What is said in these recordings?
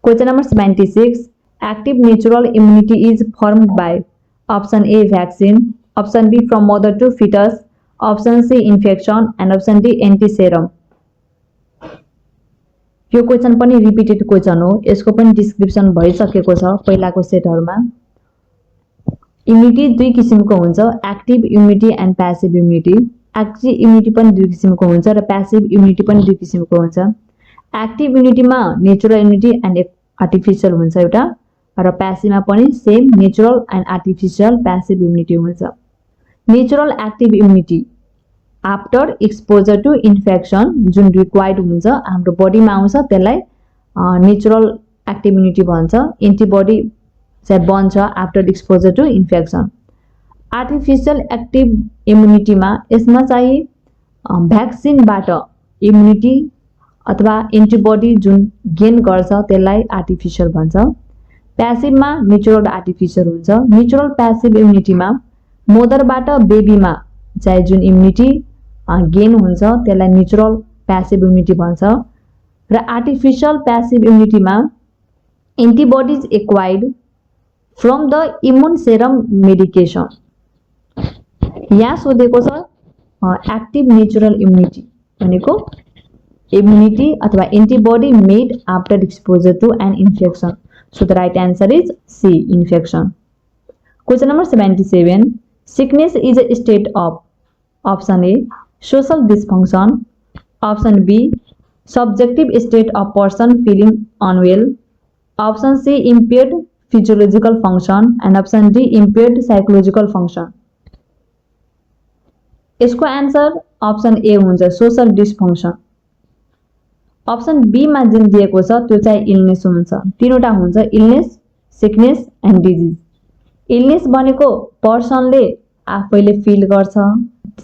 Question number 76. Active natural immunity is formed by option A vaccine, option B from mother to fetus, option C infection and option D anti-serum. यो question पनि repeated question हो, यसको पनि description भइसकेको छ पहिलाको सेटहरुमा। Immunity दुई किसिमको हुन्छ, active immunity and passive immunity. Active immunity पनि दुई किसिमको हुन्छ र प्यासिभ इम्युनिटी पनि दुई किसिमको हुन्छ। एक्टिभ इम्युनिटीमा नेचुरल इम्युनिटी एन्ड आर्टिफिशियल हुन्छ एउटा, र प्यासिभमा पनि same natural and artificial passive immunity हुन्छ। Natural active immunity after exposure to infection जुन रिक्वायर्ड हुन्छ हाम्रो बडीमा आउँछ त्यसलाई नेचुरल एक्टिभ इम्युनिटी भन्छ। एन्टिबडी चाहिँ बन्छ after exposure to infection. Artificial active इम्युनिटीमा यसमा चाहिँ भ्याक्सिनबाट इम्युनिटी अथवा एन्टिबडी जुन गेन गर्छ त्यसलाई आर्टिफिशियल भन्छ। प्यासिभमा नेचुरल आर्टिफिशियल हुन्छ। नेचुरल प्यासिभ इम्युनिटीमा मदरबाट बेबीमा चाहिँ जुन इम्युनिटी गेन हुन्छ त्यसलाई नेचुरल प्यासिभ इम्युनिटी भन्छ। र आर्टिफिशियल प्यासिभ इम्युनिटीमा antibodies acquired from the immune serum medication. यहाँ सोधेको छ एक्टिभ नेचुरल इम्युनिटी भनेको इम्युनिटी अथवा antibody made after exposure to an infection. So the right answer is C, infection. Question number 77. Sickness is a state of option A social dysfunction, option B subjective state of person feeling unwell, option C impaired physiological function and option D impaired psychological function. यसको answer option A हुन्छ social dysfunction. Option be मा जुन दिएको छ त्यो चाहिँ illness हुन्छ। तीनवटा हुन्छ illness, sickness and disease. Illness भनेको पर्सनले आफैले फिल गर्छ,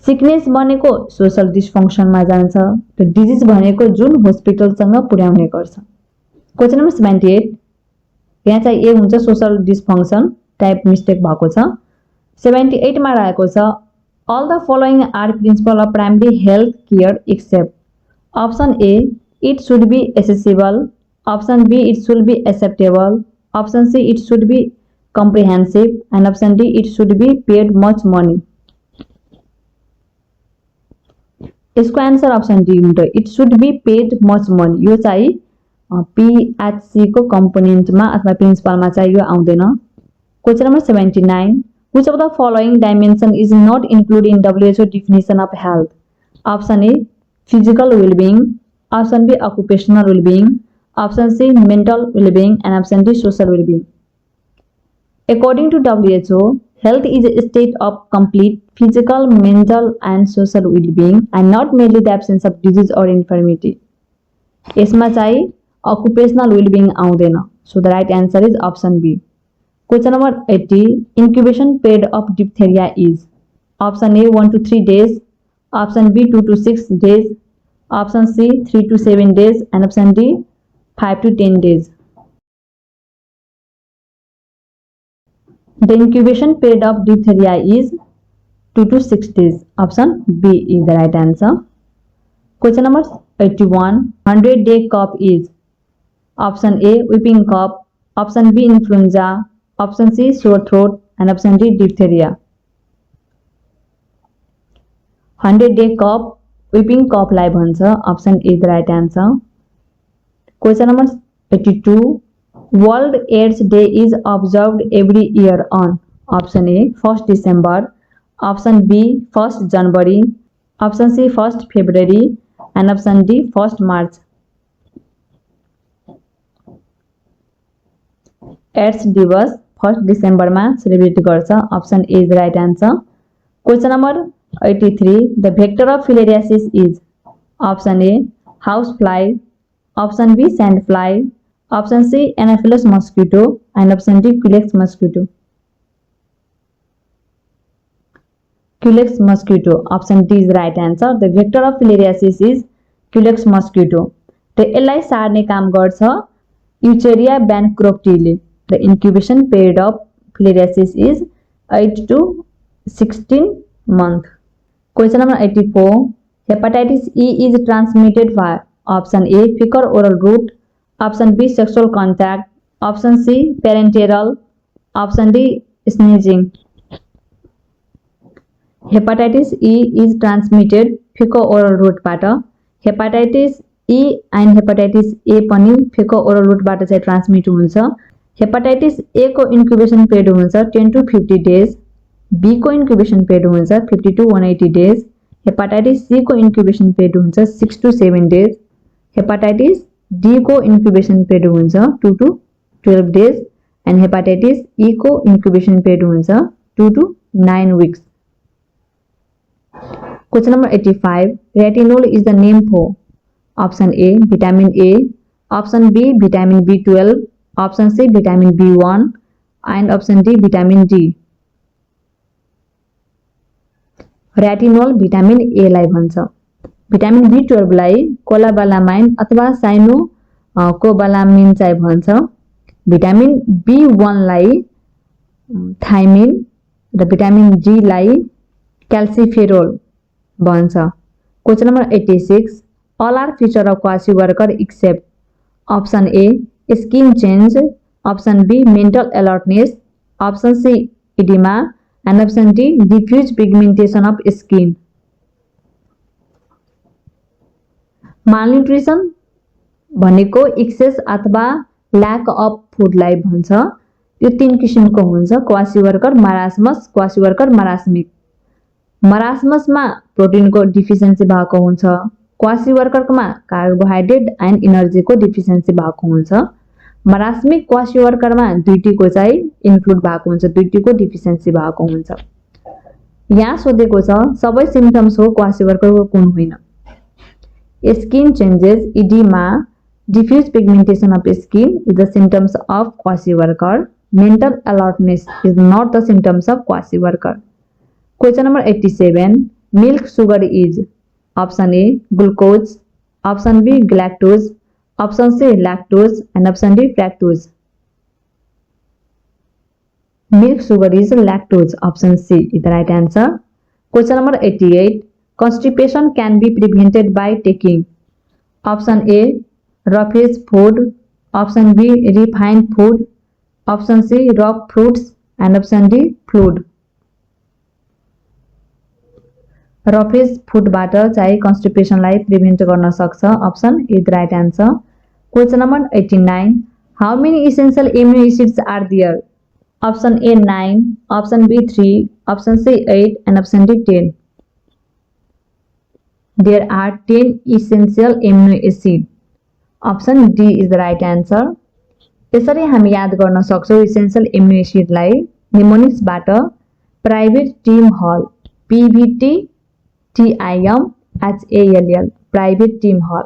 सिकनेस भनेको सोशल डिस्फङ्सनमा जान्छ र डिजिज भनेको जुन हस्पिटलसँग पुर्याउने गर्छ। क्वेशन नम्बर 78 यहाँ चाहिँ ए हुन्छ सोशल डिस्फङ्सन, टाइप मिस्टेक भएको छ। 78 मा रहेको छ all the following are principle of primary health care except option A it should be accessible, option B it should be acceptable, option C it should be comprehensive and option D it should be paid much money. यसको answer option D हुन्छ it should be paid much money. यो चाहिँ PHC को कम्पोनेन्टमा अथवा प्रिन्सिपलमा चाहिँ यो आउँदैन। Question number 79 which of the following dimension is not included in WHO definition of health? Option A physical well-being, option B occupational well-being, option C mental well-being and option D social well-being. According to WHO, health is a state of complete physical, mental and social well-being and not merely the absence of disease or infirmity. यसमा चाहिँ occupational well-being आउँदैन। So the right answer is option B. Question number 80. Incubation period of diphtheria is option A 1 to 3 days, option B 2 to 6 days, option C 3 to 7 days and option D 5 to 10 days. The incubation period of diphtheria is 2 to 6 days. Option B is the right answer. Question number 81. 100-day cough is option A whooping cough, option B influenza, option C sore throat and option D diphtheria. 100-day cough whooping cough लाई भन्छ। option A is the right answer. Question number 82. World AIDS Day is observed every year on option A 1st December, option B 1st January, option C 1st February and option D 1st March. एड्स दिवस 1st December मा celebrate गर्छ। Option A is the right answer. Question number 83 the vector of filariasis is option A house fly, option B sand fly, option C anopheles mosquito and option D culex mosquito. Culex mosquito option D is the right answer. The vector of filariasis is culex mosquito र यसलाई सार्ने काम गर्छ यूचेरिया बैनक्रप्टीले। The incubation period of filariasis is 8 to 16 months. Question number 84. Hepatitis E is transmitted by option A fecal oral route, Option B, sexual contact. Option C, parenteral. Option D, sneezing. Hepatitis E is transmitted fecal-oral route-बाट. Hepatitis E and hepatitis A पनि fecal-oral route-बाट चाहिँ transmit हुन्छ. Hepatitis A को incubation period हुन्छ 10 to 50 days. B को incubation period हुन्छ 50 to 180 days. Hepatitis C को incubation period हुन्छ 6 to 7 days. Hepatitis D को incubation period हुन्छ 2 to 12 days. And hepatitis E को incubation period हुन्छ 2 to 9 weeks. Question number 85. Retinol is the name for option A, vitamin A, option B, vitamin B12, option C, vitamin B1, and option D, vitamin D. Retinol vitamin A लाई भन्छ. Vitamin B12 लाई कोलाबालामाइन अथवा साइनो cobalamin चाहिँ भन्छ. Vitamin B1 लाई thymine र vitamin D लाई क्याल्सिफेरोल भन्छ. Question number 86. All are feature of quasi-worker except option A, skin change, option B, mental alertness, option C, edema, and option D, diffuse pigmentation of skin. Malnutrition भनेको access अथवा lack of फुडलाई भन्छ. यो तीन किसिमको हुन्छ, quasi-worker, marasmus, quasi-worker, मरासमिक. मरासमसमा प्रोटिनको deficiency भएको हुन्छ. क्वासी-वर्करमा carbohydrate and एनर्जीको deficiency भएको हुन्छ. मरासमिक क्वासी-वर्करमा दुईटीको चाहिँ इन्क्लुड भएको हुन्छ, दुईटीको डिफिसियन्सी भएको हुन्छ. यहाँ सोधेको छ सबै सिम्पटम्स हो क्वासी-वर्करको कुन होइन. Skin changes, oedema, diffuse pigmentation of skin is the symptoms of quasi-worker. Mental alertness is not the symptoms of quasi-worker. Question number 87. Milk sugar is option A, glucose, option B, galactose, option C, lactose, and option D, fructose. Milk sugar is lactose. Option C is the right answer. Question number 88. Constipation can be prevented by taking option A, roughish food, option B, refined food, option C, raw fruits, and option D, fluid. Roughage फूडबाट चाहिँ कन्स्टिपेसनलाई prevent गर्न सक्छ. Option A the right answer. Question number 89. How many essential amino acids are there? Option A 9, option B 3, option C 8, and option D 10. There are 10 essential amino acid. Option D is the right answer. यसरी हामी याद गर्न सक्छौँ essential amino एसिडलाई निमोनिक्सबाट private Tim Hall, PVT TIMHALL, private Tim Hall.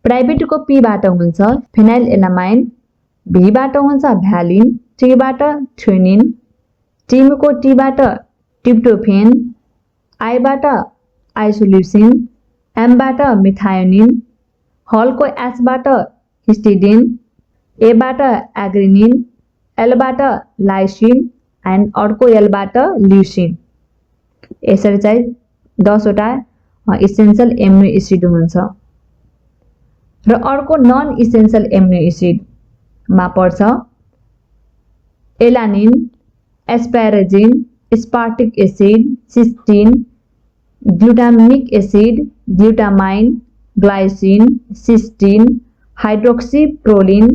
प्राइभेटको P बाट हुन्छ फेनाइल एलामाइन, भी बाट हुन्छ भ्यालिन, टी बाट थ्रेनिन, टिमको टी बाट ट्रिप्टोफेन, आई बाट आइसोल्युसिन, एम बाट मिथायोनिन, हलको एच बाट हिस्टिडिन, ए बाट एग्रिनिन, एल बाट लाइसिन, एन्ड अर्को एल बाट ल्युसिन. यसरी चाहिँ 10 वटा इसेन्शियल एमिनो एसिड हुन्छ. र अर्को नन इसेन्शियल एमिनो एसिड मा पर्छ alanine, asparagine, aspartic acid, cystine, glutamic acid, glutamine, glycine, cystine, hydroxyproline,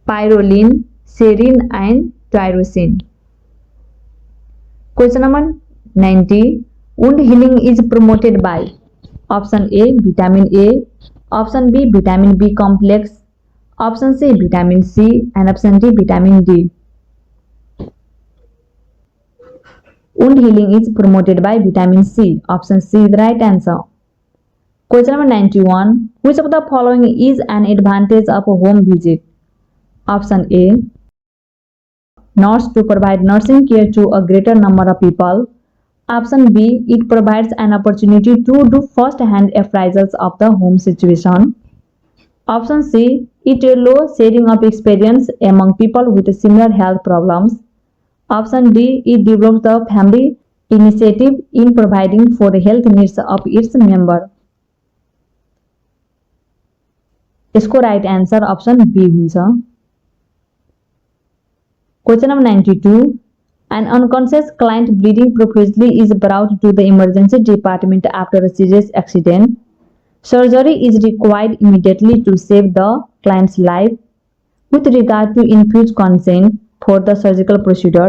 pyrroline, serine, and tyrosine. Question number 90. Wound healing is promoted by option A, vitamin A, option B, vitamin B complex, option C, vitamin C, and option D, vitamin D. Wound healing is promoted by vitamin C. Option C is the right answer. Question number 91. Which of the following is an advantage of a home visit? Option A, nurse to provide nursing care to a greater number of people. Option B, it provides an opportunity to do first-hand appraisals of the home situation. Option C, it allows sharing of experience among people with similar health problems. Option D, it develops the family initiative in providing for the health needs of its member. यसको right answer option B हुन्छ। Question number 92. An unconscious client bleeding profusely is brought to the emergency department after a serious accident. Surgery is required immediately to save the client's life. With regard to infused consent for the surgical procedure,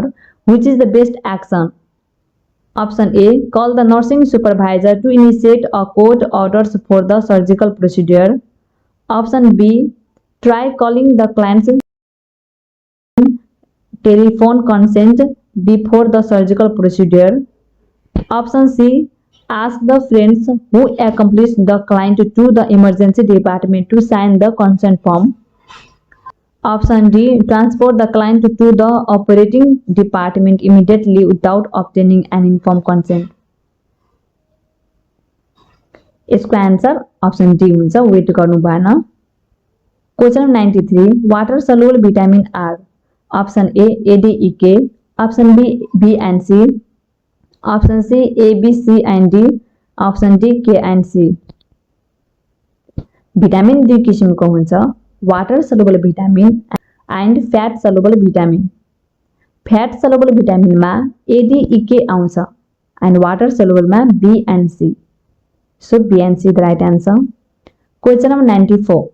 which is the best action? Option A. Call the nursing supervisor to initiate a court orders for the surgical procedure. Option B. Try calling the client's telephone consent before the surgical procedure. Option C. Ask the friends who accompanied the client to the emergency department to sign the consent form. Option D. Transport the client to the operating department immediately without obtaining an informed consent. यसको answer option D हुन्छ, wait गर्नु भएन। Question 93. Water soluble vitamin are. Option A, ADEK. Option B, B and C. Option C, A, B, C and D. Option D, K and C. Vitamin दुई किसिमको हुन्छ, water soluble vitamin and fat soluble vitamin. Fat soluble भिटामिनमा ADEK आउँछ and water सल्युबलमा B and C. So B and C the right answer. Question number 94.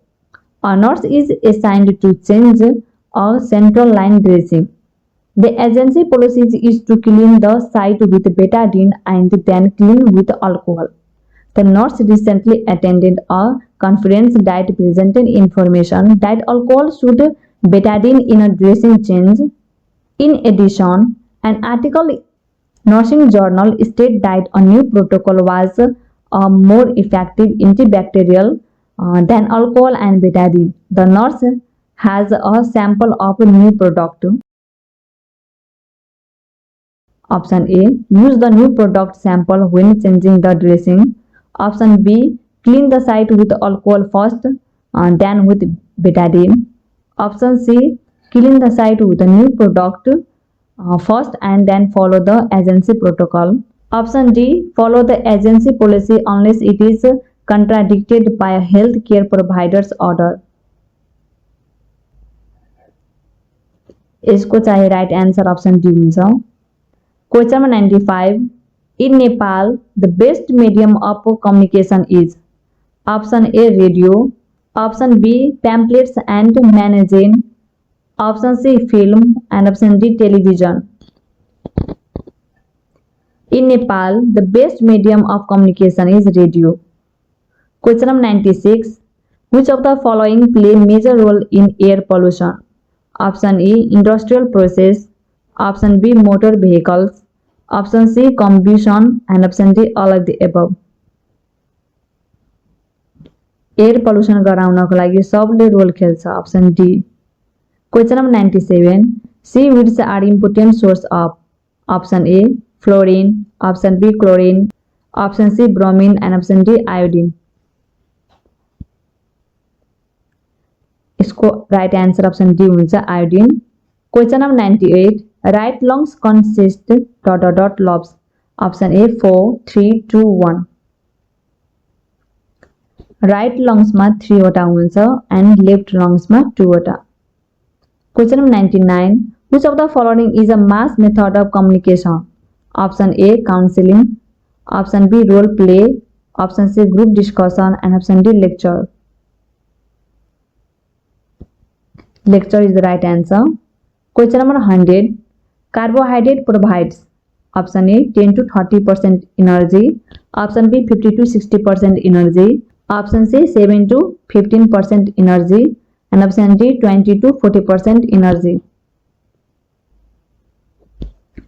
A nurse is assigned to change a central line dressing. The agency policy is to clean the site with betadine and then clean with alcohol. The nurse recently attended a conference that presented information that alcohol should betadine in a dressing change. In addition, an article in Nursing Journal stated that a new protocol was a more effective antibacterial than alcohol and betadine. The nurse has a sample of a new product. Option A. Use the new product sample when changing the dressing. Option B. Clean the site with alcohol first, then with betadine. Option C. Clean the site with the new product first and then follow the agency protocol. Option D. Follow the agency policy unless it is contradicted by a healthcare provider's order. इसको चाहिए right answer option D हुन्छ। Question number 95. In Nepal, the best medium of communication is option A, radio. Option B, pamphlets and magazine. Option C, film and option D, television. In Nepal, the best medium of communication is radio. Question number 96. Which of the following play major role in air pollution? Option A, industrial process. Option B, motor vehicles. Option C, combustion and option D, all of the above. Air pollution गराउनको लागि सबले role खेल्छ, option D. Question number 97. Seaweeds are important source of option A, fluorine. Option B, chlorine. Option C, bromine and option D, iodine. इसको right answer option D हुन्छ, iodine. Question number 98. Right lungs consist ... lobes. Option A 4, 3, 2, 1. Right लंग्समा 3 वटा हुन्छ and left लंग्समा 2 वटा। Question number 99. Which of the following is a mass method of communication? Option A, counseling. Option B, role play. Option C, group discussion and option D, lecture. Lecture is the right answer. Question number 100. Carbohydrate provides option A 10 to 30% energy. Option B 50 to 60% energy. Option C 7 to 15% energy and option D 20 to 40% energy.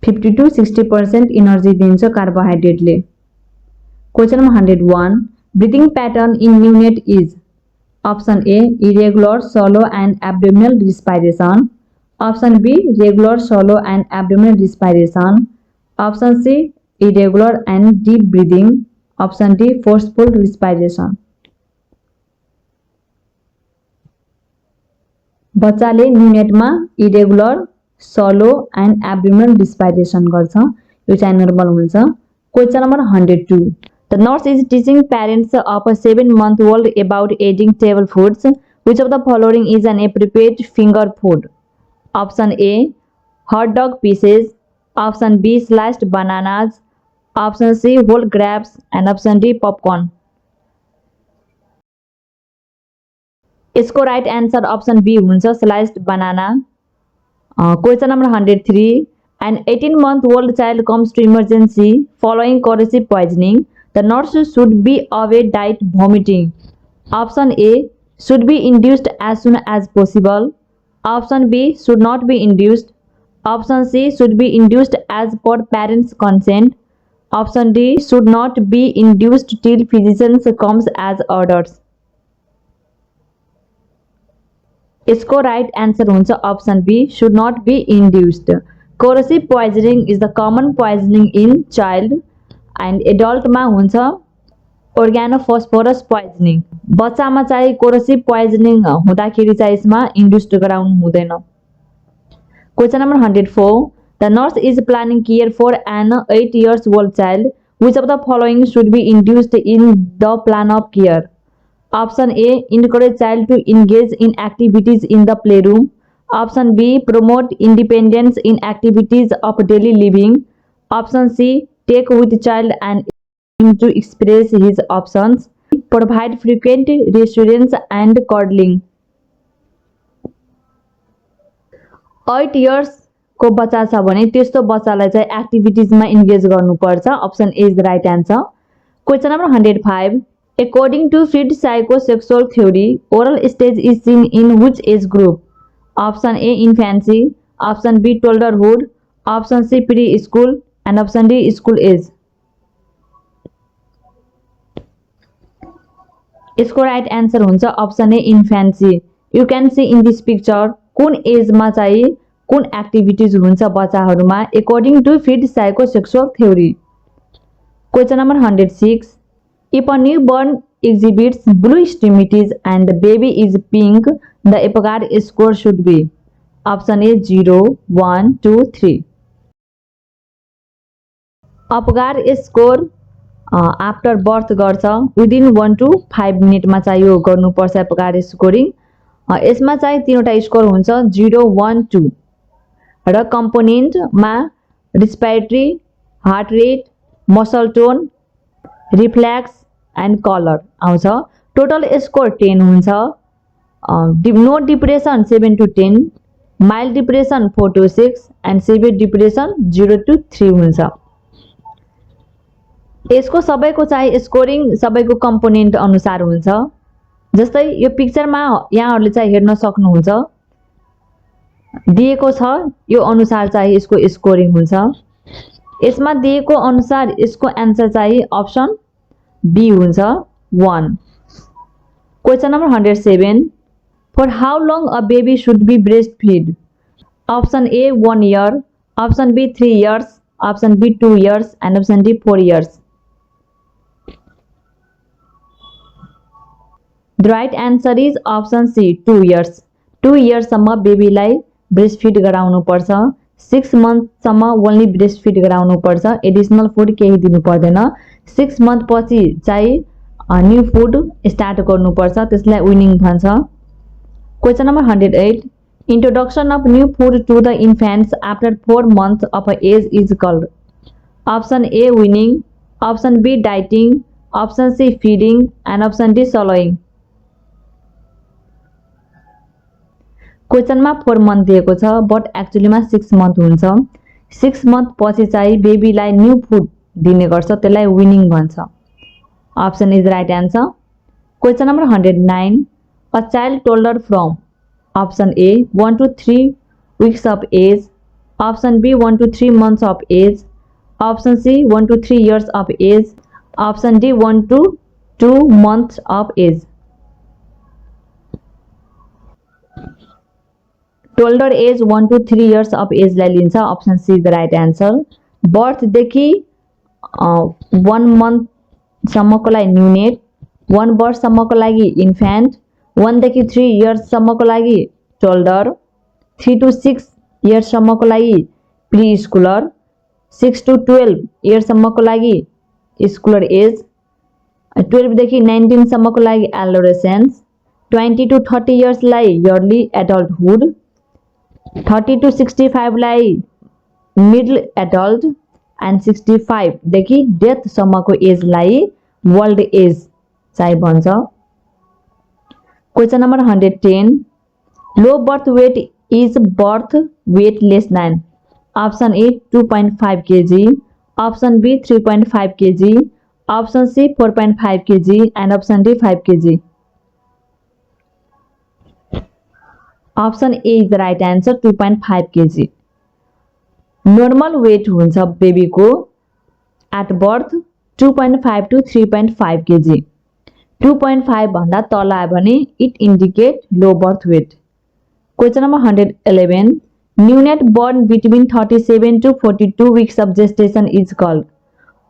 50 to 60% energy दिन्छ कार्बोहाइड्रेटले। Question number 101. Breathing pattern in neonate is option A, irregular, shallow and abdominal respiration. Option B, regular, shallow and abdominal respiration. Option C, irregular and deep breathing. Option D, forceful respiration. बच्चाले न्युनेटमा irregular, slow and abdominal respiration गर्छ, यो चाहिँ normal हुन्छ। Question number 102. The nurse is teaching parents of a 7-month-old about eating table foods Which of the following is an appropriate finger food? Option A, hot dog pieces. Option B, sliced bananas. Option C, whole grapes. And option D, popcorn. यसको right answer option B हुन्छ sliced banana. Question number 103. An 18-month old child comes to emergency following corrosive poisoning. The nurse should be away diet vomiting. Option A, should be induced as soon as possible. Option B, should not be induced. Option C, should be induced as per parents' consent. Option D, should not be induced till physician comes as orders. यसको right answer हुन्छ option B, should not be induced. Corrosive poisoning is the common poisoning in child and adult मा हुन्छ organophosphorus poisoning. बच्चामा चाहिँ कोरोसिभ poisoning हुँदाखेरि चाहिँ यसमा induced गराउनु हुँदैन. Question number 104. The nurse is planning care for an 8 years old child. Which of the following should be induced in the plan of care? Option A, encourage child to engage in activities in the playroom. Option B, promote independence in activities of daily living. Option C, take with child and him to express his options. Provide frequent reassurance and coddling. 8 years को बच्चा छ भने त्यस्तो बच्चालाई चाहिँ एक्टिभिटिजमा engage गर्नुपर्छ. Option A is the right answer. Question number 105. According to Freud psychosexual theory, oral stage is seen in which age group? Option A, infancy. Option B, toddlerhood. Option C, preschool. And option D, school age. यसको right answer हुन्छ option A, infancy. You can see in this picture कुन एजमा चाहिँ कुन activities हुन्छ बच्चाहरूमा according to Freud psychosexual theory. Question number 106. If a newborn exhibits blue extremities and the baby is pink, the APGAR score should be. Option A, 0, 1, 2, 3. APGAR score after birth गर्छ within 1 to 5 मिनटमा चाहिँ यो गर्नुपर्छ APGAR scoring. यसमा चाहिँ तीनवटा score हुन्छ 0, 1, 2 र कम्पोनेन्टमा respiratory, heart rate, muscle tone, reflex and colour आउँछ. टोटल स्कोर 10 हुन्छ. No depression 7 to 10, mild depression 4 to 6 and severe depression 0 to 3 हुन्छ. यसको सबैको चाहिँ स्कोरिङ सबैको कम्पोनेन्ट अनुसार हुन्छ. जस्तै यो पिक्चरमा यहाँहरूले चाहिँ हेर्न सक्नुहुन्छ दिएको छ यो अनुसार चाहिँ यसको स्कोरिङ हुन्छ. यसमा दिएको अनुसार यसको एन्सर चाहिँ अप्सन बी हुन्छ 1. Question number 107. For how long a baby should be breastfeed? Option A 1 year. Option B 3 years. Option B 2 years. And option D 4 years. The right answer is option C, 2 years. 2 years सम्म बेबीलाई breast feed गराउनु पर्छ. 6 month सम्म only breast feed गराउनु पर्छ. Additional food केही दिनु पर्दैन. 6 month पछि चाहिँ न्यू फुड स्टार्ट गर्नुपर्छ. त्यसलाई विनिङ भन्छ. Question number 108. Introduction of new food to the infants after 4 months of age is called. Option A, weaning. Option B, dieting. Option C, feeding. And option D, swallowing. क्वेसनमा 4 month दिएको छ but एक्चुअलीमा 6 month हुन्छ. 6 month पछि चाहिँ बेबीलाई new food दिने गर्छ. त्यसलाई winning भन्छ. Option is right answer. Question number 109. A child told her from. Option A, 1 to 3 weeks of age. Option B, 1 to 3 months of age. Option C, 1 to 3 years of age. Option D, 1 to 2 months of age. Toddler age 1 to 3 years of age लाई लिन्छ. Option C the right answer. बर्थदेखि 1 month सम्मको लागि neonate, 1 वर्ष सम्मको लागि infant, 1 देखि 3 years सम्मको लागि टोल्डर, 3 to 6 years सम्मको लागि प्री स्कुलर, 6 to 12 years सम्मको लागि स्कुलर एज, 12 देखि 19 सम्मको लागि एडोलेसेन्स, 20 to 30 इयर्सलाई इयरली एडल्टहुड, 30 to 65 लाई मिडल एडल्ट एन्ड 65 देखि डेथ सम्मको एजलाई वर्ल्ड एज चाहिँ भन्छ। Question number 110 low birth weight is birth weight less than option A 2.5 kg, option B 3.5 kg, option C 4.5 kg and option D 5 kg। Option A is the right answer 2.5 kg। Normal weight हुन्छ baby को at birth 2.5 to 3.5 kg। 2.5 भन्दा तल आयो भने it indicate low birth weight. Question number 111 neonate born between 37 to 42 weeks of gestation is called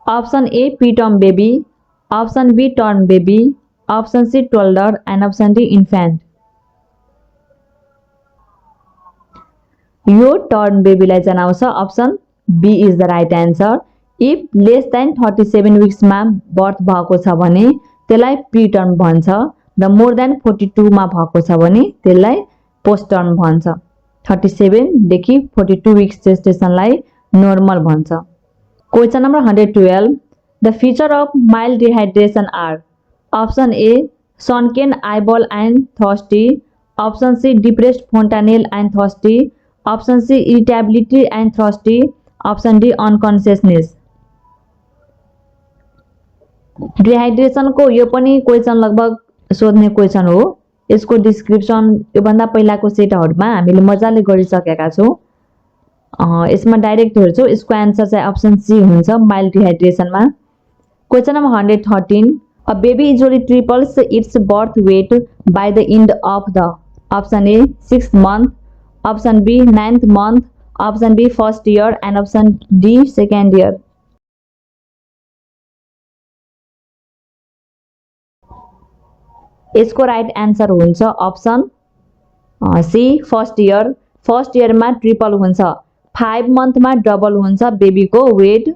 option A preterm baby, option B term baby, option C toddler and option D infant। यो term बेबीलाई जनाउँछ option B is the right answer. If less than 37 weeks मा बर्थ भएको छ भने त्यसलाई preterm भन्छ र मोर देन 42 मा भएको छ भने त्यसलाई पोस्टर्म भन्छ। 37 देखि 42 weeks जेस्टेसनलाई नॉर्मल भन्छ। Question number 112 the feature of mild dehydration are option A sunken eyeball and thirsty, option C depressed fontanelle and thirsty, option C irritability and thirsty, option D unconsciousness. Dehydration को यो पनि question लगभग सोध्ने question हो। यसको description यो भन्दा पहिलाको सेटहरुमा हामीले मजाले गरिसकेका छौं। यसमा डाइरेक्ट हेर्छौं यसको आन्सर चाहिँ ऑप्शन सी हुन्छ माइल्ड डिहाइड्रेशनमा। Question number 113 a baby usually triples its birth weight by the end of the option A 6th month, option B 9th month, option B 1st year and option D 2nd year। यसको right answer हुन्छ option C 1st year। 1st year मा triple हुन्छ, 5 month मा double हुन्छ baby को weight,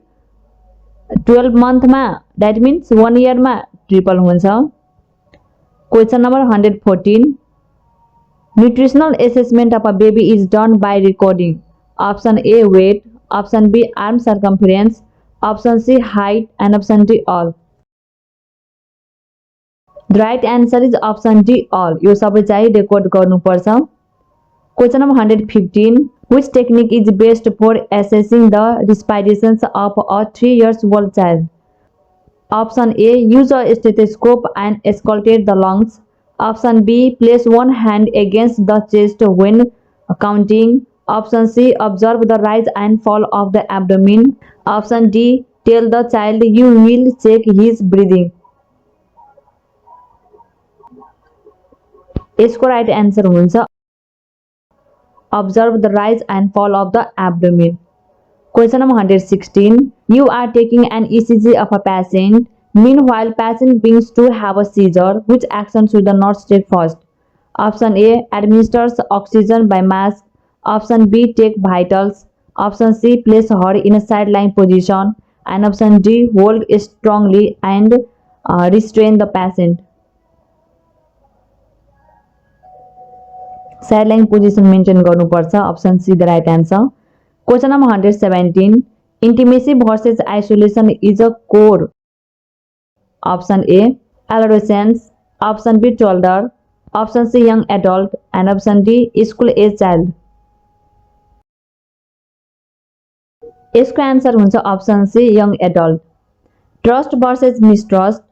12 month मा that means 1 year मा triple हुन्छ। Question number 114 nutritional assessment of a baby is done by recording option A weight, option B arm circumference, option C height and option D all. The right answer is option D all. यो सबै चाहिँ record गर्नुपर्छ। Question number 115 which technique is best for assessing the respirations of a 3 years old child? Option A use a stethoscope and auscultate the lungs, option B place one hand against the chest when counting, option C observe the rise and fall of the abdomen, option D tell the child you will check his breathing। इसको right answer हुन्छ observe the rise and fall of the abdomen। Question number 116 you are taking an ECG of a patient, meanwhile patient begins to have a seizure, which action should the nurse take first? Option A administers oxygen by mask, option B take vitals, option C place her in a sideline position and option D hold strongly and restrain the patient। Side lying position maintain गर्नुपर्छ, option C the right answer. Question number 117 intimacy versus isolation is a core, option A adolescence, option B toddler, option C young adult and option D school age child. इसको answer हुन्छ option C young adult. Trust versus mistrust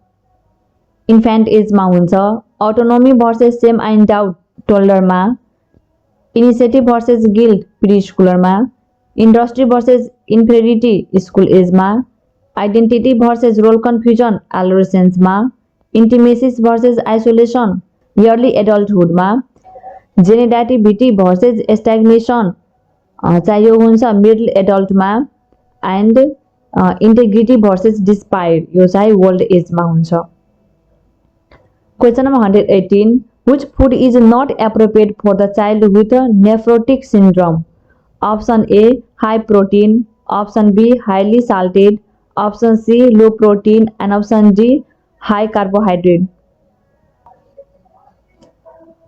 infant एजमा हुन्छ, autonomy versus shame and doubt टोल्डरमा, initiative versus guilt प्री स्कुलरमा, industry versus inferiority school एजमा, identity versus role confusion एडोलेसेन्समा, intimacies versus isolation early एडल्टहुडमा, जेनेरेटिभिटी वर्सेस स्टैग्नेशन चाहिँ यो हुन्छ मिडल एडल्टमा एन्ड इंटेग्रिटी वर्सेस डिस्पायर यो चाहिँ ओल्ड एजमा हुन्छ। Question number 118 which food is not appropriate for the child with nephrotic syndrome? Option A high protein, option B highly salted, option C low protein and option D high carbohydrate।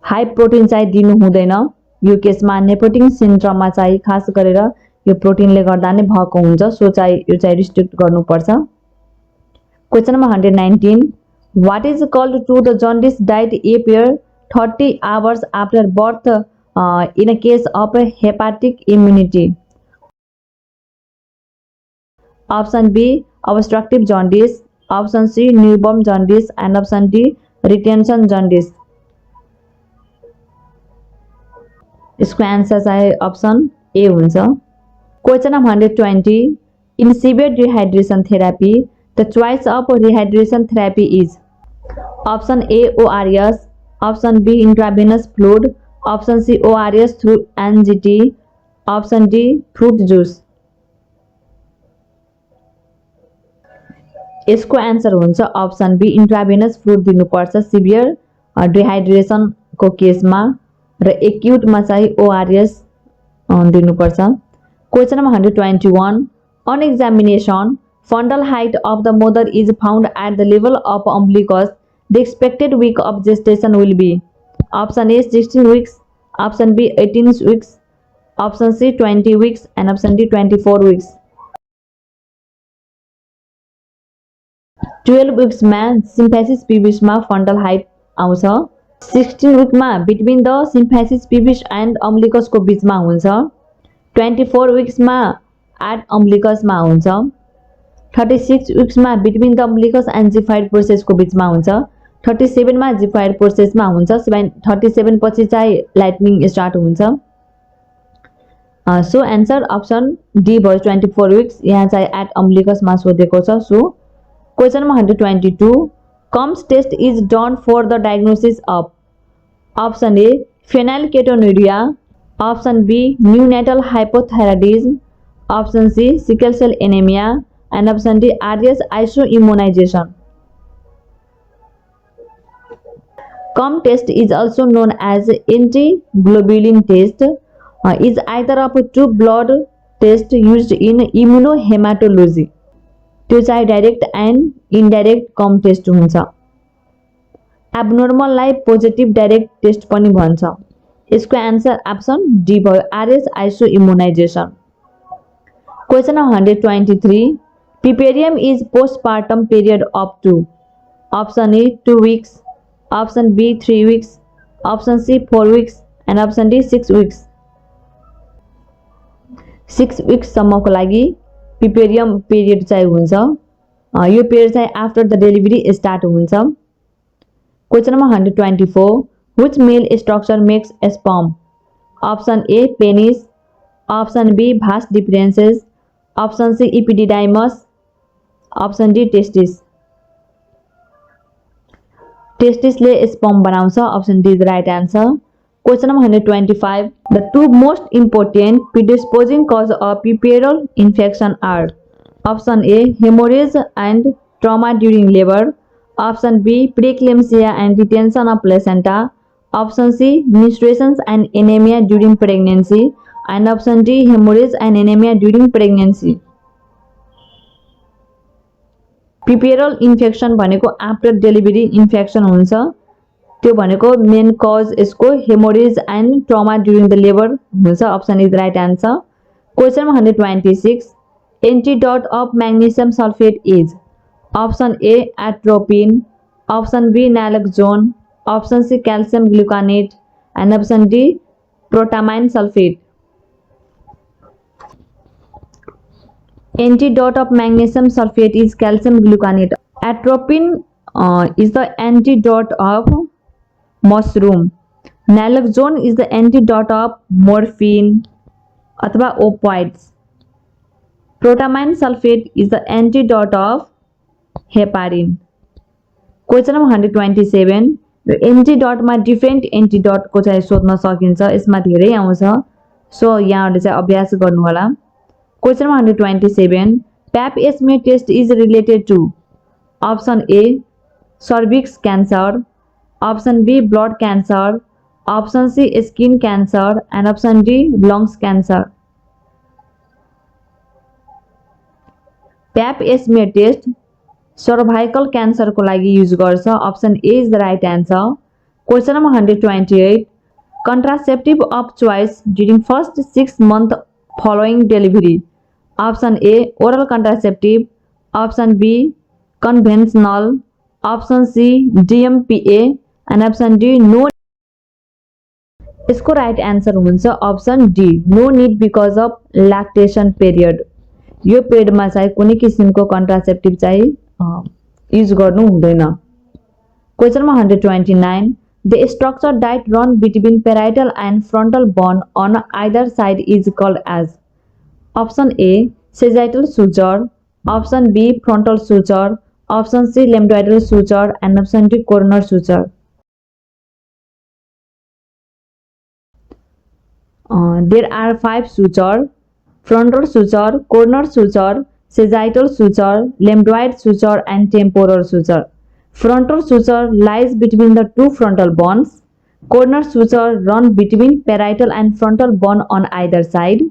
High protein चाहिँ दिनु हुँदैन। यो केसमा nephrotic सिन्ड्रोममा चाहिँ खास गरेर यो प्रोटिनले गर्दा नै भएको हुन्छ, सो चाहिँ यो चाहिँ रिस्ट्रिक्ट गर्नुपर्छ। Question number 119, what is called to the jaundice diet appear 30 hours after birth in a case of hepatic immunity? Option B obstructive jaundice, option C newborn jaundice and option D retention jaundice। इसको answer चाहिँ option A हुन्छ। Question number 120, in severe dehydration therapy the choice of rehydration therapy is? Option A ORS, option B intravenous fluid, option C ORS through NGT, option D fruit juice. यसको answer हुन्छ option B intravenous fluid दिनुपर्छ severe डिहाइड्रेसनको केसमा र एक्युटमा चाहिँ ORS दिनुपर्छ। Question number 121, on examination fundal height of the mother is found at the level of umbilicus, the expected week of gestation will be? Option A 16 weeks, option B 18 weeks, option C 20 weeks and option D 24 weeks. 12 वीक्समा symphysis पिबिसमा fundal height आउँछ। 16 वीकमा between the symphysis पिबिस and अम्बिलिकसको बिचमा हुन्छ। 24 वीक्समा at अम्बिलिकसमा हुन्छ। 36 वीक्समा between the umbilicus and जिफाइड प्रोसेसको बिचमा हुन्छ। 37 मा जिफाइड प्रोसेसमा हुन्छ। 37 पछि चाहिँ लाइटनिङ स्टार्ट हुन्छ। सो एन्सर अप्सन डी भयो 24 वीक्स। यहाँ चाहिँ एट अम्बिलिकसमा सोधेको छ। So question number 122, Coombs test is done for the diagnosis of? Option A phenylketonuria, option B neonatal hypothyroidism, option C sickle cell anaemia and option D Rh isoimmunisation. COM test is also known as anti-globulin test, is either of two blood tests used in immunohematology. त्यो चाहिँ direct and indirect Coombs test हुन्छ। एब्नोर्मललाई positive direct test पनि भन्छ। यसको answer option D भयो Rh isoimmunisation. Question number 123, puerperium is postpartum period up to? Option A 2 weeks, option B 3 weeks, option C 4 weeks and option D 6 weeks. 6 वीक्ससम्मको लागि puerperium period चाहिँ हुन्छ। यो period चाहिँ आफ्टर द डेलिभरी स्टार्ट हुन्छ। Question number 124, which male structure makes a sperm? Option A penis, option B vas deferens, option C epididymis, option D testis. टेस्टिसले sperm बनाउँछ। Option D is right answer. Question number 125. The two most important predisposing cause of puerperal infection are? Option A hemorrhage and trauma during labor, option B preeclampsia and retention of placenta, option C menstruations and anemia during pregnancy and option D hemorrhage and anemia during pregnancy. Puerperal infection भनेको after delivery infection हुन्छ। त्यो भनेको main cause यसको haemorrhage and trauma during the labour हुन्छ। Option is right answer. Question number 126, antidote of magnesium sulphate is? Option A atropine, option B naloxone, option C calcium gluconate and option D protamine sulphate. Antidote of magnesium sulfate is calcium gluconate. Atropine is the antidote of mushroom. Naloxone is the antidote of morphine अथवा opioids. Protamine sulfate is the antidote of heparin. Question number 127. एन्टिडोट मा different एन्टिडोट को चाहिँ सोध्न सकिन्छ। यसमा धेरै आउँछ, so यहाँहरुले चाहिँ अभ्यास गर्नु होला। Question number 127. Pap smear test is related to? Option A cervix cancer, option B blood cancer, option C skin cancer and option D lungs cancer. Pap smear test cervical cancer को लागि use गर्छ। Option A is the right answer. Question number 128. Contraceptive of choice during first 6 months following delivery. Option A, oral contraceptive. Option B, conventional. Option C, DMPA. And option D, no. यसको right answer हुन्छ option D, no need because of lactation period. यो पिरियडमा चाहिँ कुनै किसिमको contraceptive चाहिँ use गर्नु हुँदैन। Question number 129. The structure that run between parietal and frontal bone on either side is called as. Option A, sagittal suture. Option B, frontal suture. Option C, lambdoidal suture. And option D, coronar suture. There are 5 suture: frontal suture, coronar suture, sagittal suture, lambdoid suture, and temporal suture. Frontal suture lies between the two frontal bones. Coronar suture run between parietal and frontal bone on either side.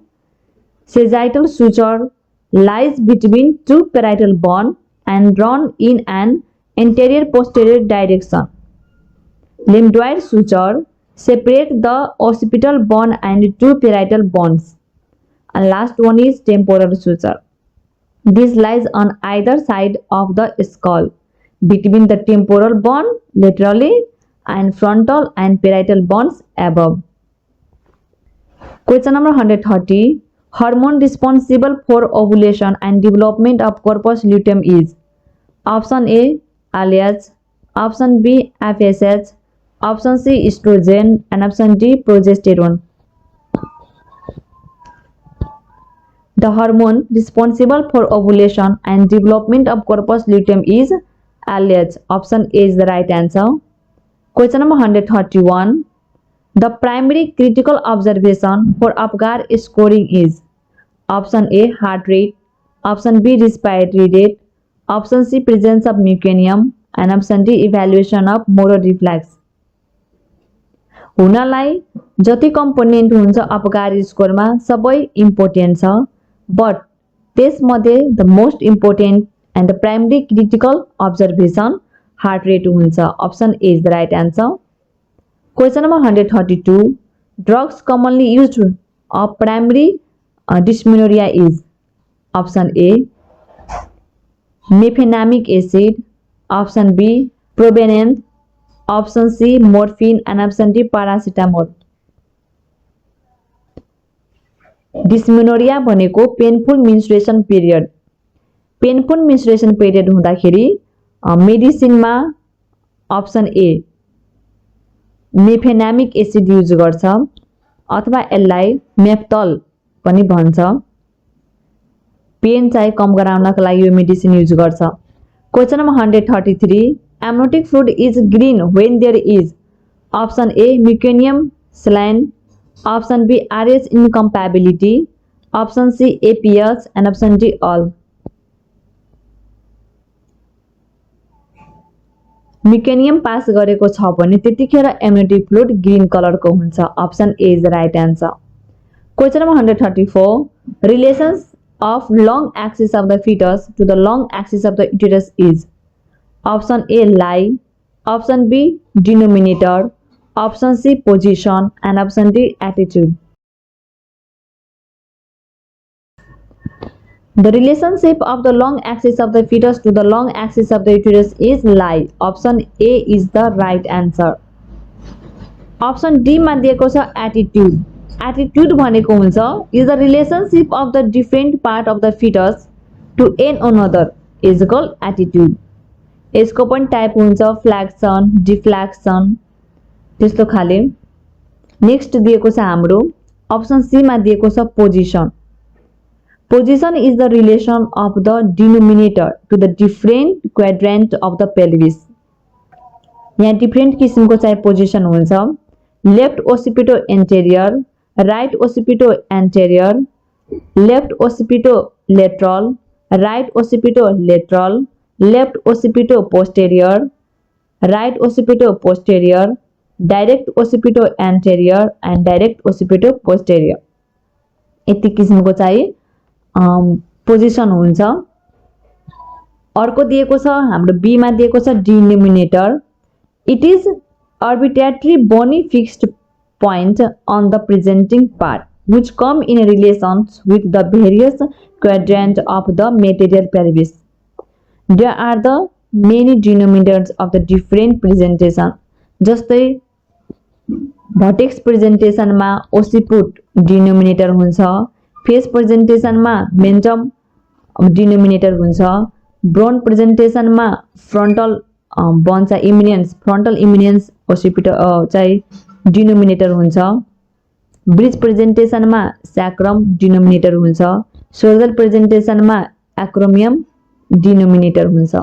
Sagittal suture lies between two parietal bone and run in an anterior-posterior direction. Lambdoid suture separate the occipital bone and two parietal bones. And last one is temporal suture. This lies on either side of the skull, between the temporal bone laterally and frontal and parietal bones above. Question number 130. Hormone responsible for ovulation and development of corpus luteum is. Option A, LH. Option B, FSH. Option C, estrogen. And option D, progesterone. The hormone responsible for ovulation and development of corpus luteum is LH. Option A is the right answer. Question number 131. The primary critical observation for Apgar scoring is. Option A, heart rate. Option B, respiratory rate. Option C, presence of meconium. And option D, evaluation of motor reflex. हुनलाई जति component हुन्छ Apgar स्कोरमा सबै important छ, but त्यसमध्ये the most important and the primary critical observation heart rate हुन्छ। Option A is the right answer. Question number 132. Drugs commonly used of primary dysmenorrhoea is. Option A, mefenamic acid. Option B, probenecid. Option C, morphine. And option D, paracetamol. Dysmenorrhoea भनेको painful menstruation period. Painful menstruation period हुँदाखेरि मेडिसिनमा option A mefenamic acid use गर्छ अथवा यसलाई मेफ्तल पनि भन्छ। Pain चाहिँ कम गराउनको लागि यो मेडिसिन युज गर्छ। Question number 133. Amniotic fluid is green when there is. Option A, meconium saline. Option B, RH incompatibility. Option C, APS. And option D, all. meconium pass गरेको छ भने त्यतिखेर amniotic fluid ग्रीन कलरको हुन्छ। Option A is the right answer. Question number 134. Relations of long axis of the fetus to the long axis of the uterus is. Option A, lie. Option B, denominator. Option C, position. And option D, attitude. The relationship of the long axis of the fetus to the long axis of the uterus is lie. Option A is the right answer. Option D मा दिएको छ attitude. Attitude भनेको हुन्छ is the relationship of the different part of the fetus to another is called attitude. यसको पनि type हुन्छ फ्ल्याक्सन, डिफ्ल्याक्सन, त्यस्तो खाले। नेक्स्ट दिएको छ हाम्रो अप्सन सी मा दिएको छ position. Position is the relation of the denominator to the different quadrant of the pelvis. यहाँ डिफरेन्ट किसिमको चाहिँ पोजिसन हुन्छ। Left occipito anterior, right occipito anterior, left occipito lateral, right occipito lateral, left occipito posterior, right occipito posterior, direct occipito anterior and direct occipito posterior. यति किसिमको चाहिँ position हुन्छ। अर्को दिएको छ हाम्रो बी मा दिएको छ denominator. It is arbitrary bony fixed point on the presenting part which come in relations with the various quadrant of the material pelvis. There are the many denominators of the different presentation. जस्तै vertex प्रेजेन्टेसनमा ओसिपुट denominator हुन्छ, face प्रेजेन्टेसनमा mentum denominator हुन्छ, brown प्रेजेन्टेसनमा frontal बन्छ इमिनेन्स, frontal इमिनेन्स ओसिपुट चाहिँ denominator हुन्छ, bridge प्रेजेन्टेसनमा sacrum denominator हुन्छ, shoulder प्रेजेन्टेसनमा एक्रोमियम denominator हुन्छ।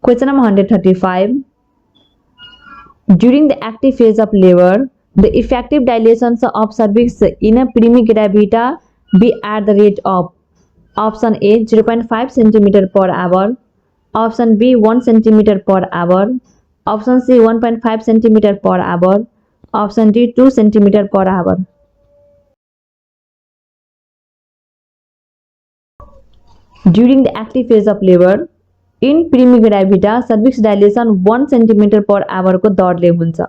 Question number 135, during the active phase of labor, the effective dilations of cervix in a primigravida be at the rate of option A 0.5 cm per hour, option B 1 cm per hour, option C 1.5 cm per hour, option D 2 cm per hour. During the active phase of labor, in primigravida cervix dilation 1 cm per hour को दरले हुन्छ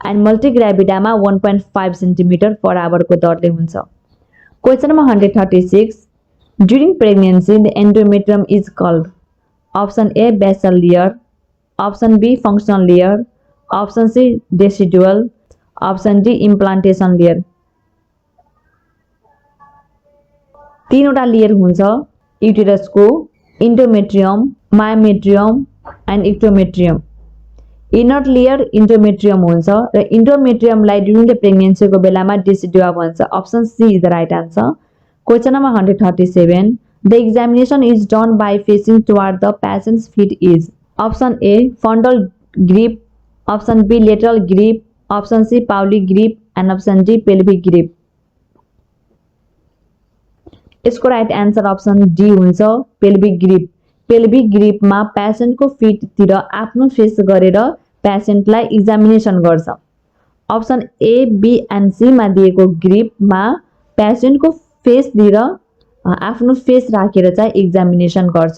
and multigravida मा 1.5 cm per hour को दरले हुन्छ। Question number 136, during pregnancy the endometrium is called option A basal layer, option B functional layer, option C decidual, option D implantation layer। तीनवटा layer हुन्छ uterus को, endometrium, myometrium and ectometrium। Inner layer endometrium हुन्छ र endometrium लाई during the pregnancy को बेलामा decidua भन्छ। Option C is the right answer। Question number 137, the examination is done by facing toward the patient's feet is option A frontal grip, option B lateral grip, option C Pauli grip and option D pelvic grip। इसको right answer option D हुन्छ pelvic grip. Pelvic ग्रिपमा पेशेन्टको फिटतिर आफ्नो face गरेर पेशेन्टलाई examination गर्छ। Option A B and C मा दिएको ग्रिपमा पेशेन्टको फेसतिर आफ्नो फेस राखेर चाहिँ एक्जामिनेसन गर्छ।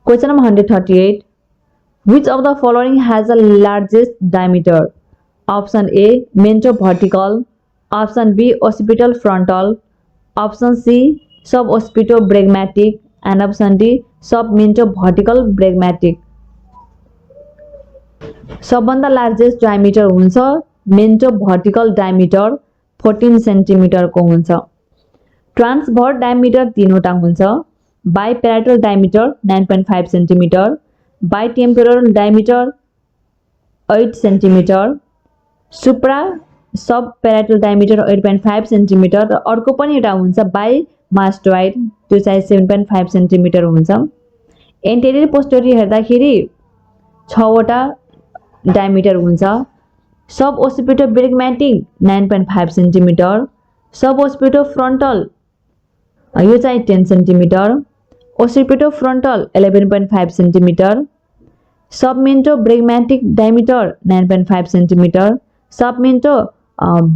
Question number 138, which of the following has the largest diameter? Option A mentovertical, option B occipital frontal, option C suboccipitobregmatic and option D submentovertical bregmatic। सबभन्दा largest diameter हुन्छ मेन्टोभर्टिकल diameter 14 centimetre को हुन्छ। Transverse diameter तीनवटा हुन्छ, बाइप्याराटल diameter 9.5 centimetre, बाइटेम्पोरल diameter 8 centimetre, सुप्रा सब प्याराटल diameter 8.5 centimetre र अर्को पनि एउटा हुन्छ बाइ मास्टोइड त्यो चाहिँ 7.5 सेन्टिमिटर हुन्छ। एन्टेरियर पोस्टेरियर हेर्दाखेरि 6 वटा डायमिटर हुन्छ। सब ओसिपिटोब्रेगमेटिक 9.5 सेन्टिमिटर, सब ओसिपिटोफ्रन्टल यो चाहिँ 10 centimetre, occipitofrontal 11.5 centimetre, submentobregmatic diameter 9.5 centimetre, submento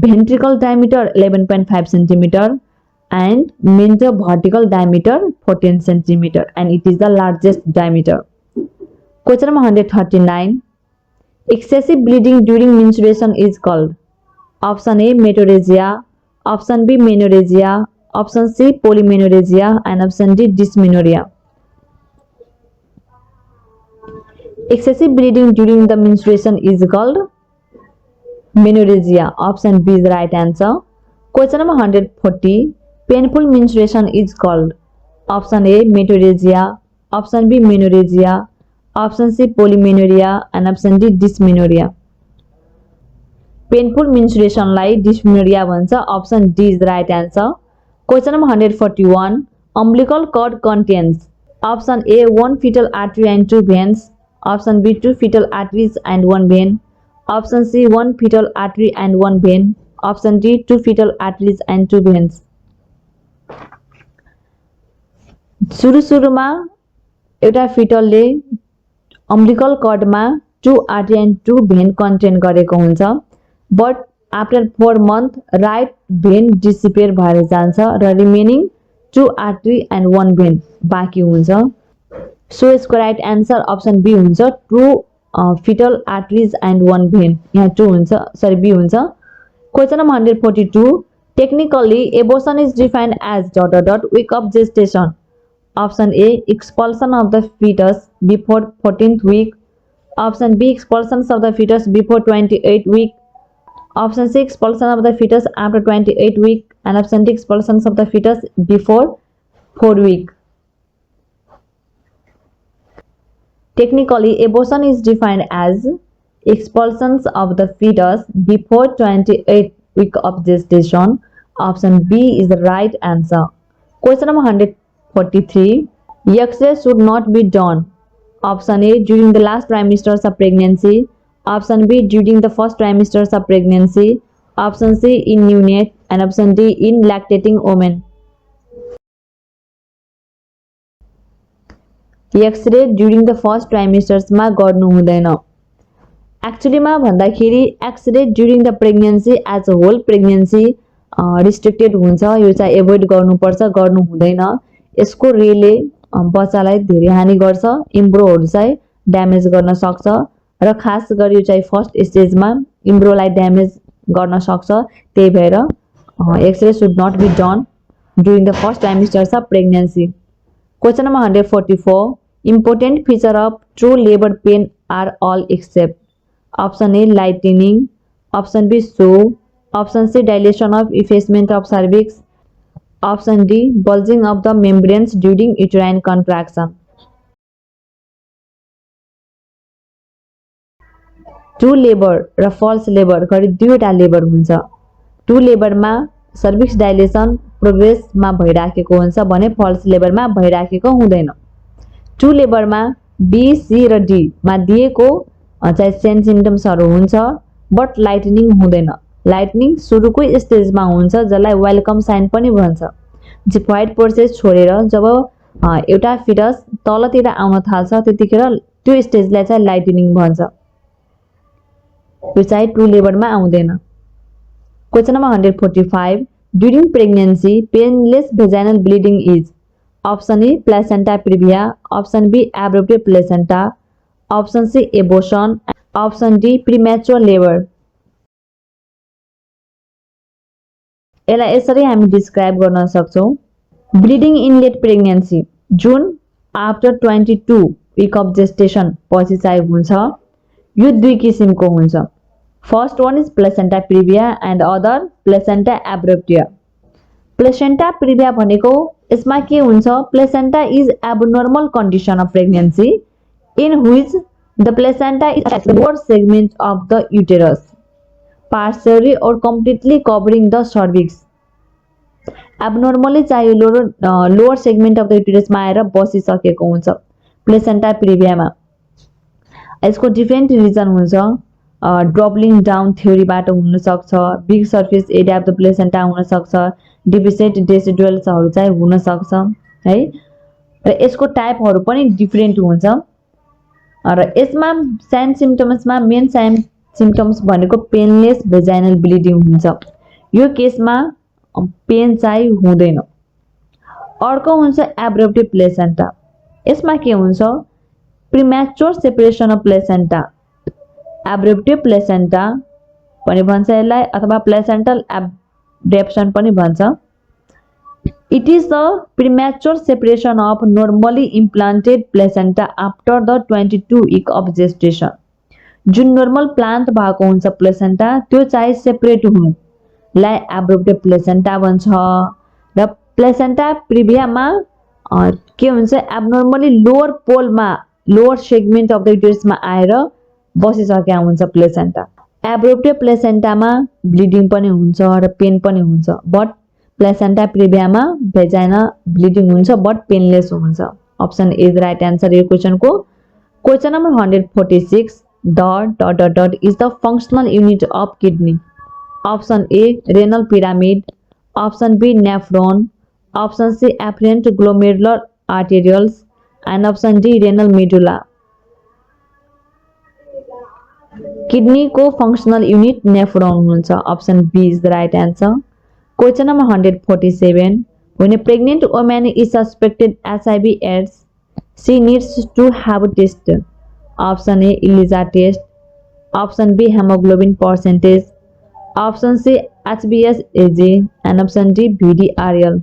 ventricle diameter 11.5 centimeter and mentovertical diameter 14 centimeter and it is the largest diameter। Question number 139, excessive bleeding during menstruation is called option A metorrhagia, option B menorrhagia, option C polymenorrhagia and option D dysmenorrhea। Excessive bleeding during the menstruation is called menorrhagia। Option B is the right answer। Question number 140, painful menstruation is called option A metorrhagia, option B menorrhagia, option C polymenorrhea and option D dysmenorrhea। painful menstruation लाई dysmenorrhea भन्छ। Option D is the right answer। Question number 141, umbilical cord contains option A 1 fetal artery and 2 veins, option B 2 fetal arteries and 1 vein, option C 1 fetal artery and 1 vein, option D 2 fetal arteries and 2 veins। सुरुमा एउटा फिटलले umbilical कर्डमा 2 artery and 2 vein contain गरेको हुन्छ, but after 4 month right vein disappear भएर जान्छ र remaining 2 artery and 1 van बाँकी हुन्छ। सो यसको राइट आन्सर अप्सन बी हुन्छ 2 fetal arteries and one vein. यहाँ 2 हुन्छ, sorry B हुन्छ. Question number 142. Technically, abortion is defined as ... week of gestation. Option A, expulsion of the fetus before 14th week. Option B, expulsion of the fetus before 28th week. Option C, expulsion of the fetus after 28th week. And option D, expulsion of the fetus before 4 week. Technically, abortion is defined as expulsions of the fetus before 28th week of gestation. Option B is the right answer. Question number 143. X-ray should not be done. Option A, during the last trimesters of pregnancy. Option B, during the first trimesters of pregnancy. Option C, in neonate. And option D, in lactating women. X ray during the first ट्राइमेस्टर्समा गर्नु हुँदैन. एक्चुअलीमा भन्दाखेरि X ray during the pregnancy as a whole pregnancy restricted हुन्छ. यो चाहिँ avoid गर्नुपर्छ, गर्नु हुँदैन. यसको रेले बच्चालाई धेरै हानि गर्छ, इम्ब्रोहरू चाहिँ ड्यामेज गर्न सक्छ र खास गरी यो चाहिँ फर्स्ट स्टेजमा इम्ब्रोलाई ड्यामेज गर्न सक्छ. त्यही भएर x ray should not be done during the first trimesters of pregnancy. Question number 144. Important feature of true labor pain are all except. Option A, lightening. Option B, show. Option C, dilation of effacement of cervix. Option D, bulging of the membranes during uterine contraction. True labor र false labor गरी दुईवटा labour हुन्छ. True लेबरमा cervix dilation प्रोग्रेसमा भइराखेको हुन्छ भने falls लेबरमा भइराखेको हुँदैन. True लेबरमा be, C र डी मा दिएको चाहिँ सेम सिम्पटम्सहरू हुन्छ बट लाइटनिङ हुँदैन. लाइटनिङ सुरुकै स्टेजमा हुन्छ जसलाई वेलकम साइन पनि भन्छ. जिफाइड प्रोसेस छोडेर जब एउटा फिटस तलतिर आउन थाल्छ त्यतिखेर त्यो स्टेजलाई चाहिँ लाइटनिङ भन्छ. यो चाहिँ ट्रू लेबरमा आउँदैन. Question number 145. During pregnancy, painless vaginal bleeding is. Option A, placenta previa. Option B, abruptive placenta. Option C, abortion. Option D, premature labor. यसलाई यसरी हामी डिस्क्राइब गर्न सक्छौं. ब्लिडिङ इन लेट प्रेग्नेन्सी जुन आफ्टर 22 week of gestation पछि चाहिँ हुन्छ. यो दुई किसिमको हुन्छ. First one is placenta previa and other placenta abrupta. Placenta previa भनेको यसमा के हुन्छ? Placenta is abnormal condition of pregnancy in which the placenta is at the lower segment of the uterus, partially or completely covering the cervix. Abnormally चाहिँ lower segment of the uterus मा आएर बसिसकेको हुन्छ placenta previa मा. यसको different reason हुन्छ. ड्रपलिङ down थ्योरीबाट हुन सक्छ, big surface area of the placenta हुन सक्छ, डिफिसिट डेसिडुअल्सहरू चाहिँ हुन सक्छ है. र यसको टाइपहरू पनि डिफरेन्ट हुन्छ. र यसमा साइन सिम्पटम्समा मेन साइन सिम्पटम्स भनेको पेनलेस भेजाइनल ब्लिडिङ हुन्छ. यो केसमा पेन चाहिँ हुँदैन. अर्को हुन्छ एब्रप्टिभ प्लेसेन्टा. यसमा के हुन्छ? Premature separation of placenta. Abruptio placenta पनि भन्छ यसलाई अथवा प्लेसेन्टल एब्रेप्सन पनि भन्छ. It is the premature separation of normally implanted placenta after the 22 week of gestation. जुन नर्मल प्लान्ट भएको हुन्छ प्लेसेन्टा त्यो चाहिँ सेपरेट हुनुलाई एब्रप्टिभ प्लेसेन्टा भन्छ. र प्लेसेन्टा प्रिभियामा के हुन्छ? एब्नर्मली लोअर पोलमा लोअर सेगमेन्ट अफ द युटरसमा आएर बसिसकेका हुन्छ प्लेसेन्टा. एब्रप्टिभ प्लेसेन्टामा ब्लिडिङ पनि हुन्छ र पेन पनि हुन्छ बट प्लेसेन्टा प्रिभियामा भेजाइना ब्लिडिङ हुन्छ बट पेनलेस हुन्छ. Option A is right answer यो क्वेशनको. Question number 146. The ... is the functional unit of kidney. Option A renal pyramid. Option B nephron. Option C afferent glomerular arterioles. And option D renal medulla. Kidney को functional unit nephron हुन्छ. Option B is the right answer. Question number 147. When a pregnant woman is suspected HIV/AIDS, she needs to have a test. Option A ELISA test, option B haemoglobin percentage, option C HbS-Ag and option D VDRL।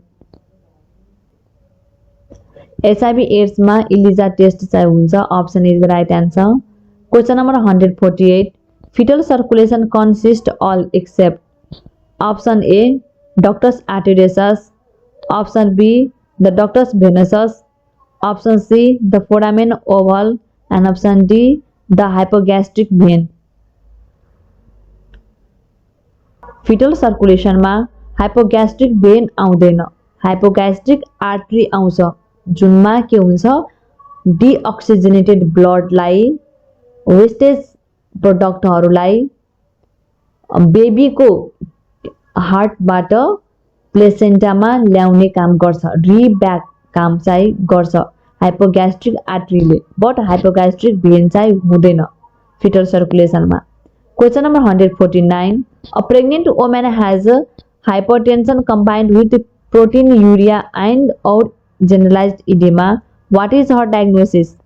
HIV AIDS में ELISA test चाहिँ हुन्छ, option is the right answer. Question number 148, fetal circulation consists all except option A ductus arteriosus, option B the ductus venosus, option C the foramen oval and option D the hypogastric vein। fetal circulation में hypogastric vein आउँदैन, hypogastric artery आउँछ, जुनमा के हुन्छ डिअक्सिजनेटेड ब्लडलाई wastage प्रोडक्टहरूलाई बेबीको हार्टबाट प्लेसेन्टामा ल्याउने काम गर्छ, रिब्याक काम चाहिँ गर्छ हाइपोग्यास्ट्रिक आर्टरीले, बट हाइपोग्यास्ट्रिक भेन चाहिँ हुँदैन फिटल सर्कुलेसनमा। Question number 149, a pregnant woman has hypertension combined with proteinuria and or generalized edema. What is her diagnosis?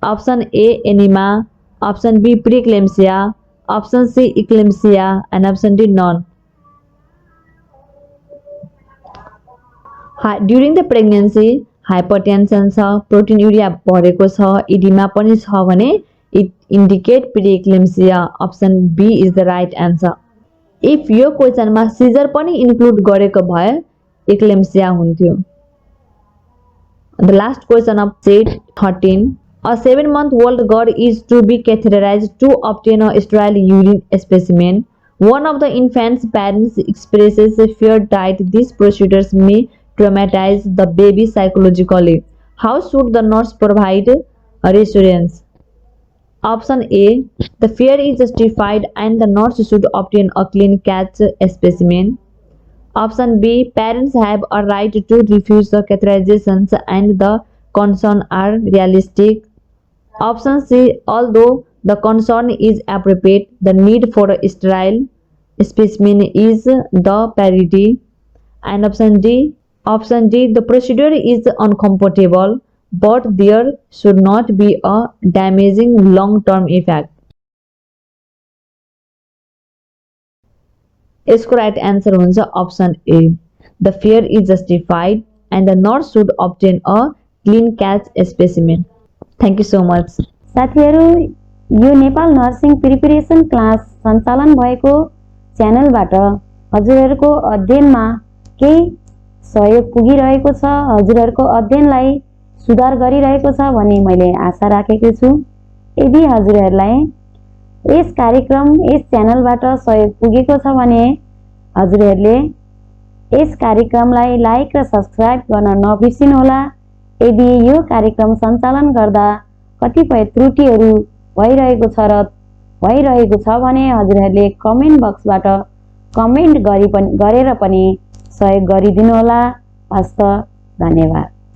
Option A anemia, option B preeclampsia, option C eclampsia and option D none। During the pregnancy hypertension छ, proteinuria बढेको छ, edema पनि छ भने it indicate preeclampsia। option B is the right answer। if यो क्वेशनमा scissor पनि include गरेको भए eclampsia हुन्थ्यो। The last question of set 13, a 7-month-old girl is to be catheterized to obtain a sterile urine specimen. One of the infant's parents expresses fear that these procedures may traumatize the baby psychologically. How should the nurse provide reassurance? Option A, the fear is justified and the nurse should obtain a clean catch specimen. Option B, parents have a right to refuse the catheterizations and the concern are realistic. Option C, although the concern is appropriate, the need for a sterile specimen is the priority. And option D, the procedure is uncomfortable, but there should not be a damaging long-term effect। यसको right answer हुन्छ option A, the fear is justified and the nurse should obtain a clean catch specimen। Thank you so much. साथीहरू, यो Nepal nursing preparation class सञ्चालन भएको च्यानलबाट हजुरहरूको अध्ययनमा केही सहयोग पुगिरहेको छ, हजुरहरूको अध्ययनलाई सुधार गरिरहेको छ भन्ने मैले आशा राखेको छु। यदि हजुरहरूलाई यस कार्यक्रम यस च्यानलबाट सहयोग पुगेको छ भने हजुरहरूले यस कार्यक्रमलाई लाइक र सब्स्क्राइब गर्न नबिर्सिनुहोला। यदि यो कार्यक्रम सञ्चालन गर्दा कतिपय त्रुटिहरू भइरहेको छ भने हजुरहरूले कमेन्ट बक्सबाट कमेन्ट गरेर पनि सहयोग गरिदिनुहोला। हस्त, धन्यवाद।